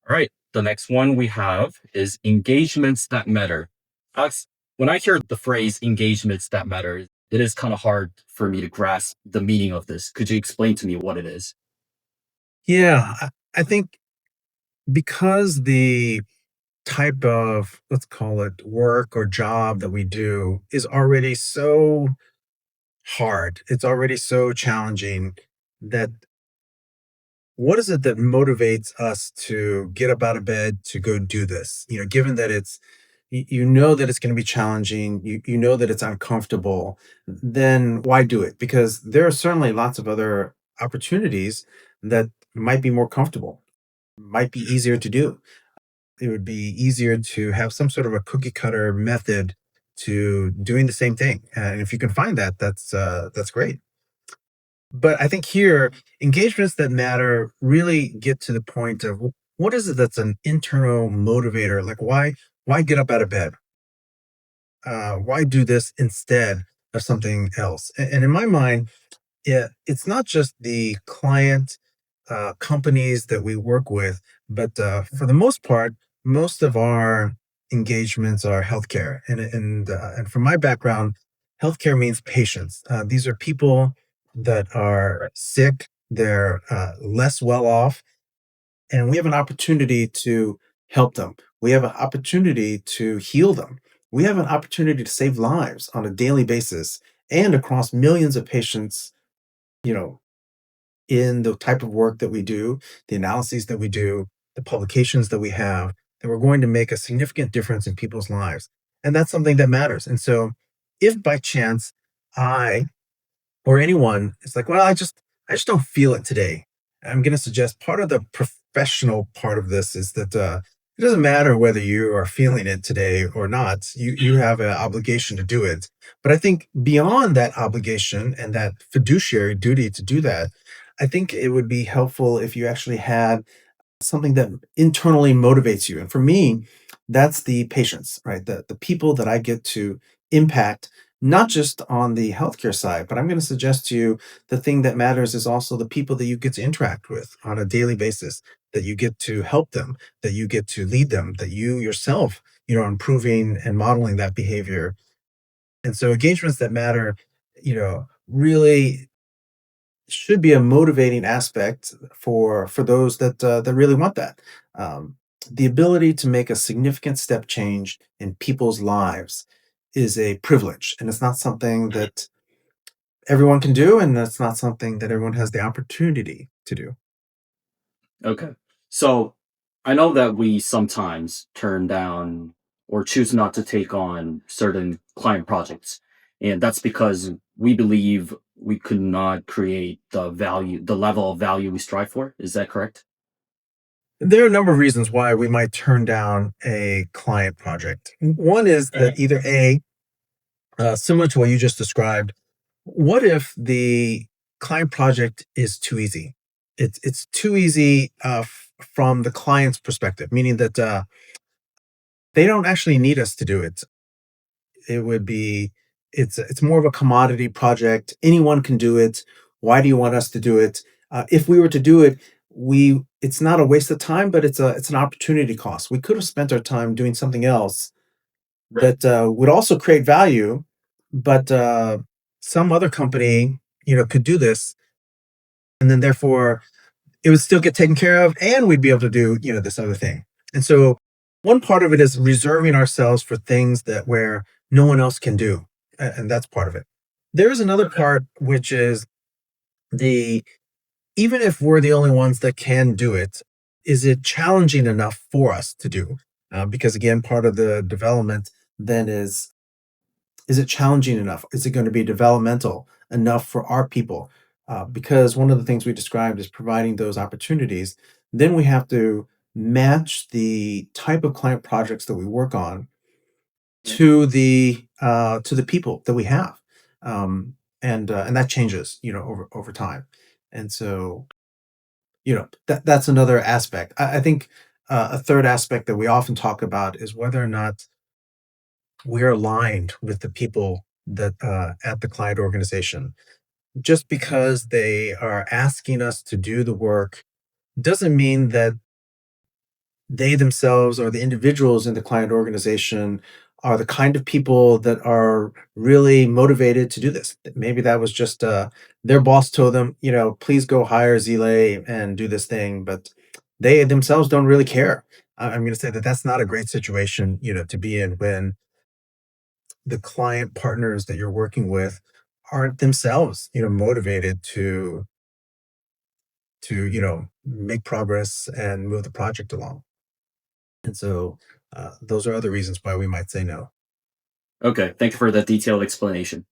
All right. The next one we have is engagements that matter. Alex, when I hear the phrase engagements that matter, it is kind of hard for me to grasp the meaning of this. Could you explain to me what it is? Yeah, I think because the type of, let's call it work or job that we do is already so hard, it's already so challenging that what is it that motivates us to get up out of bed to go do this? Given that you know that it's going to be challenging, you know that it's uncomfortable, then why do it? Because there are certainly lots of other opportunities that might be more comfortable, might be easier to do. It would be easier to have some sort of a cookie cutter method to doing the same thing. And if you can find that, that's great. But I think here, engagements that matter really get to the point of what is it that's an internal motivator? Like why get up out of bed? Why do this instead of something else? And in my mind, it's not just the client companies that we work with, but for the most part, most of our engagements are healthcare. And from my background, healthcare means patients. These are people that are sick, they're less well off, and we have an opportunity to help them. We have an opportunity to heal them. We have an opportunity to save lives on a daily basis and across millions of patients, you know, in the type of work that we do, the analyses that we do, the publications that we have, that we're going to make a significant difference in people's lives. And that's something that matters. And so, if by chance I or anyone is like, well, I just don't feel it today. I'm going to suggest part of the professional part of this is that it doesn't matter whether you are feeling it today or not. You have an obligation to do it. But I think beyond that obligation and that fiduciary duty to do that, I think it would be helpful if you actually had something that internally motivates you. And for me, that's the patients, right? The people that I get to impact, not just on the healthcare side, but I'm going to suggest to you the thing that matters is also the people that you get to interact with on a daily basis, that you get to help them, that you get to lead them, that you yourself, are improving and modeling that behavior. And so engagements that matter, really should be a motivating aspect for those that really want that. Um, the ability to make a significant step change in people's lives is a privilege, and it's not something that everyone can do, and that's not something that everyone has the opportunity to do. Okay. So I know that we sometimes turn down or choose not to take on certain client projects. And that's because we believe we could not create the level of value we strive for. Is that correct? There are a number of reasons why we might turn down a client project. One is that either similar to what you just described, what if the client project is too easy? It's too easy from the client's perspective, meaning that they don't actually need us to do it. It would be it's more of a commodity project. Anyone can do it. Why do you want us to do it? If we were to do it, we it's not a waste of time, but it's an opportunity cost. We could have spent our time doing something else that would also create value, but some other company, could do this, and then therefore it would still get taken care of, and we'd be able to do, this other thing. And so, one part of it is reserving ourselves for things that where no one else can do, and that's part of it. There is another part which is the even if we're the only ones that can do it, is it challenging enough for us to do? Because again, part of the development then is it challenging enough? Is it going to be developmental enough for our people? Because one of the things we described is providing those opportunities. Then we have to match the type of client projects that we work on to the people that we have, and that changes, over time. And so, that's another aspect. I think a third aspect that we often talk about is whether or not we're aligned with the people that at the client organization. Just because they are asking us to do the work doesn't mean that they themselves or the individuals in the client organization are the kind of people that are really motivated to do this. Maybe that was just their boss told them, please go hire Zlay and do this thing, but they themselves don't really care. I'm going to say that that's not a great situation, to be in when the client partners that you're working with aren't themselves, motivated to make progress and move the project along. And so those are other reasons why we might say no. Okay, thank you for that detailed explanation.